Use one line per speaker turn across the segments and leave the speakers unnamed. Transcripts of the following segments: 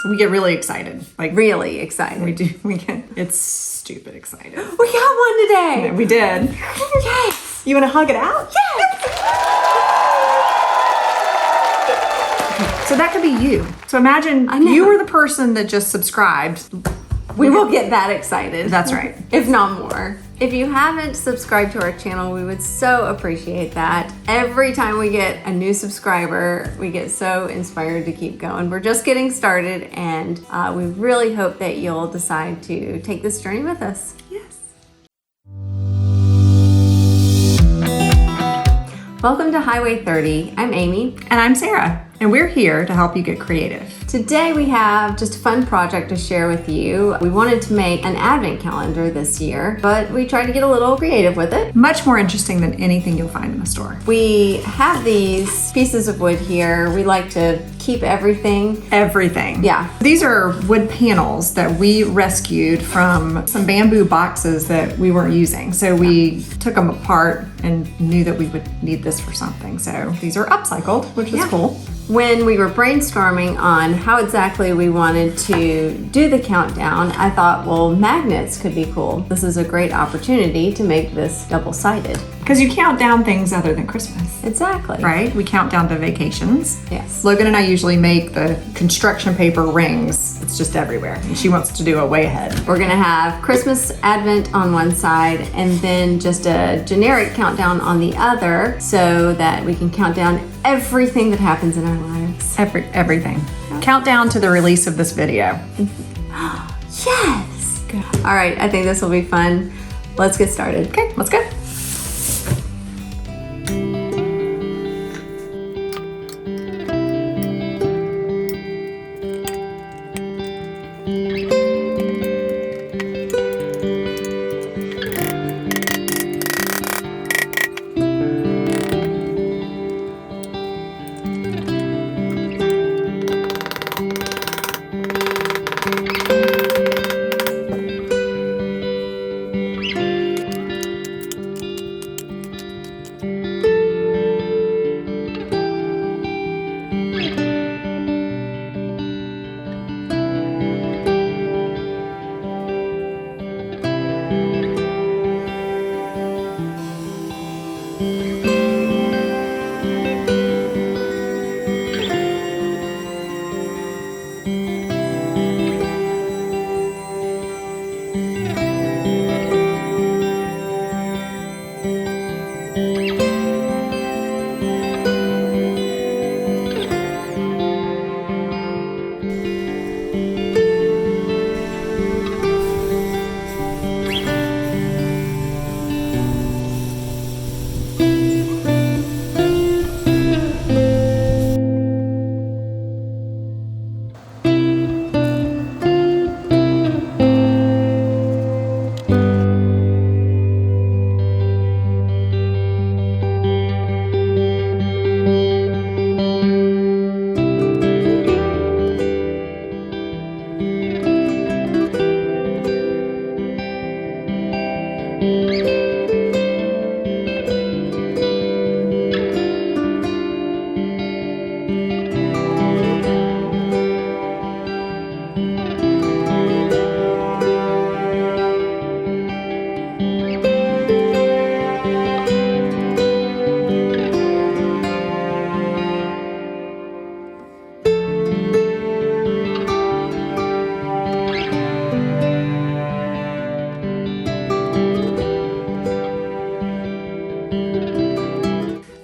We get really excited. Like
Really excited.
we do. It's stupid excited.
We got one today.
Yeah, we did.
Yes.
You want to hug it out?
Yes.
So that could be you. So imagine
know.
you were the person that just subscribed.
We will get that excited.
That's right.
If not more. If you haven't subscribed to our channel, we would so appreciate that. Every time we get a new subscriber, we get so inspired to keep going. We're just getting started, and we really hope that you'll decide to take this journey with us.
Yes.
Welcome to Highway 30. I'm Amy.
And I'm Sarah, and we're here to help you get creative.
Today we have just a fun project to share with you. We wanted to make an advent calendar this year, but we tried to get a little creative with it.
Much more interesting than anything you'll find in the store.
We have these pieces of wood here. We like to keep everything.
Everything.
Yeah.
These are wood panels that we rescued from some bamboo boxes that we weren't using. So we took them apart and knew that we would need this for something. So these are upcycled, which is cool.
When we were brainstorming on how exactly we wanted to do the countdown, I thought, well, magnets could be cool. This is a great opportunity to make this double-sided.
Because you count down things other than Christmas.
Exactly.
Right? We count down to vacations.
Yes.
Logan and I usually make the construction paper rings. It's just everywhere. And she wants to do a way ahead.
We're gonna have Christmas Advent on one side and then just a generic countdown on the other so that we can count down everything that happens in our lives.
Everything. Countdown to the release of this video.
Yes! Good. All right, I think this will be fun. Let's get started.
Okay, let's go.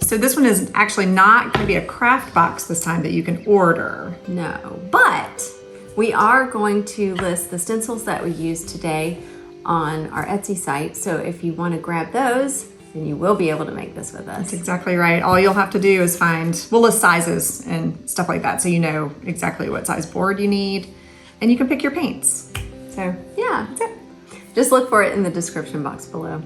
So this one is actually not going to be a craft box this time that you can order.
No, but we are going to list the stencils that we used today on our Etsy site. So if you want to grab those, then you will be able to make this with us.
That's exactly right. All you'll have to do is we'll list sizes and stuff like that so you know exactly what size board you need, and you can pick your paints. So
yeah,
that's it.
Just look for it in the description box below.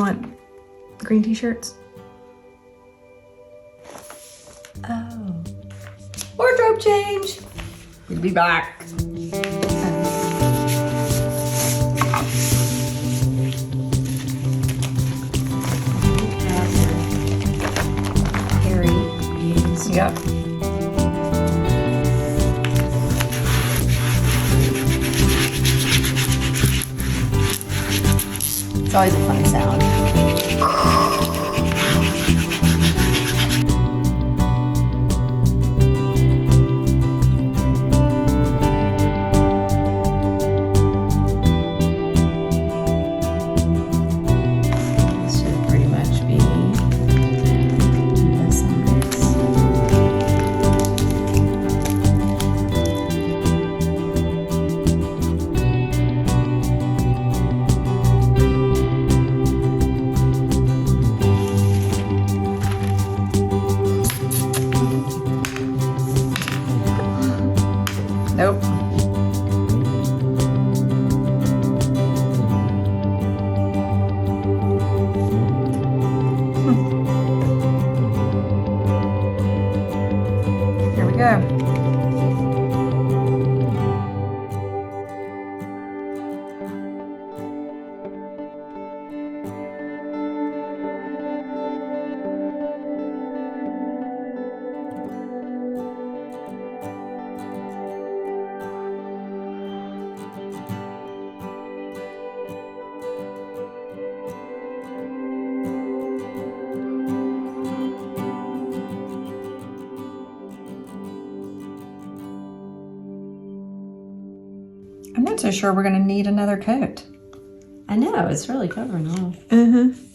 want green t-shirts?
Oh. Wardrobe change.
We'll be back. Yep.
It's always a fun sound. This should pretty much be the size.
Nope. Here we go. I'm not so sure we're gonna need another coat.
I know, it's really covering off.
Mm-hmm.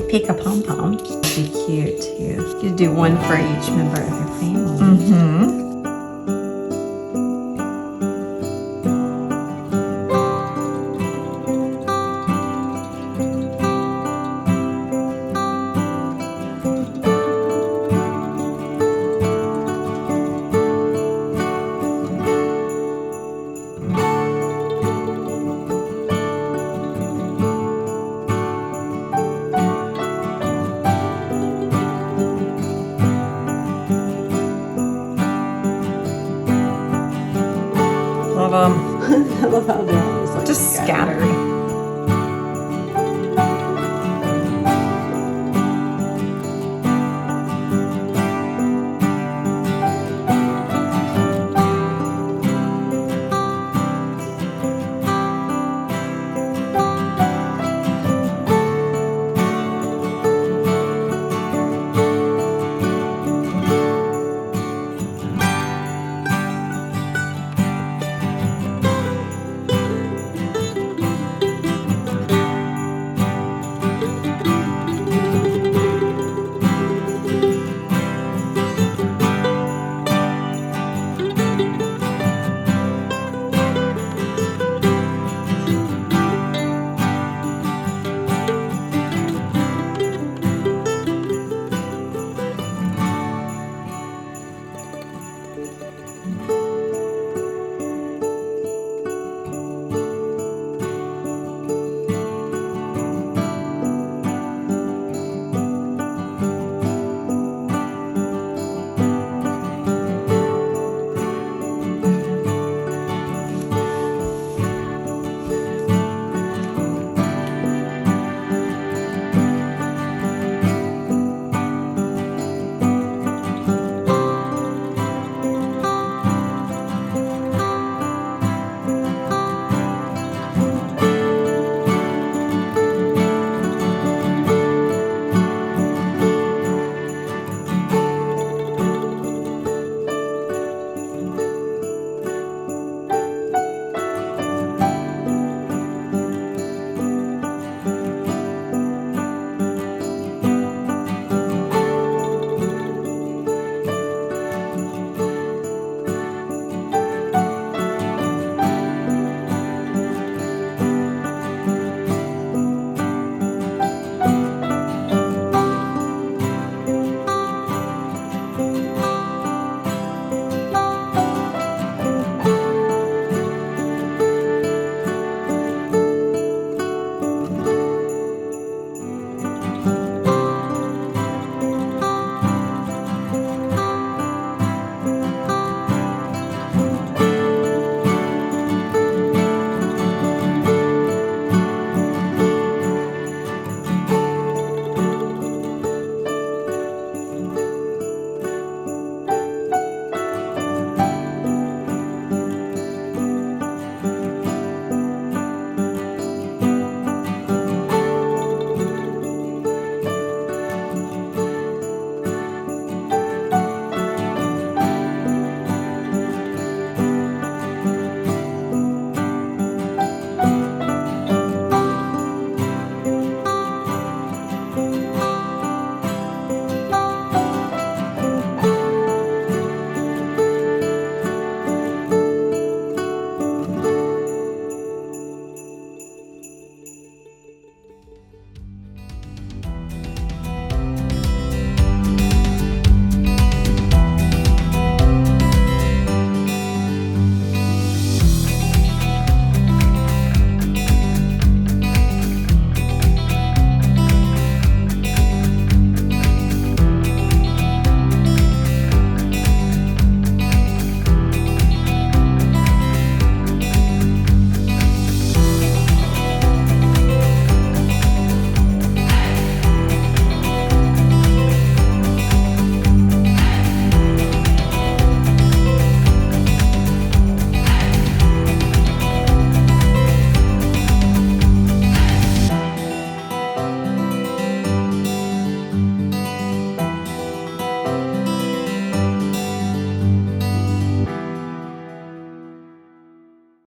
Pick a pom-pom. It'd be cute too. You do one for each member of your family.
Mm-hmm. Love them.
I love how they're always like
Just scattered.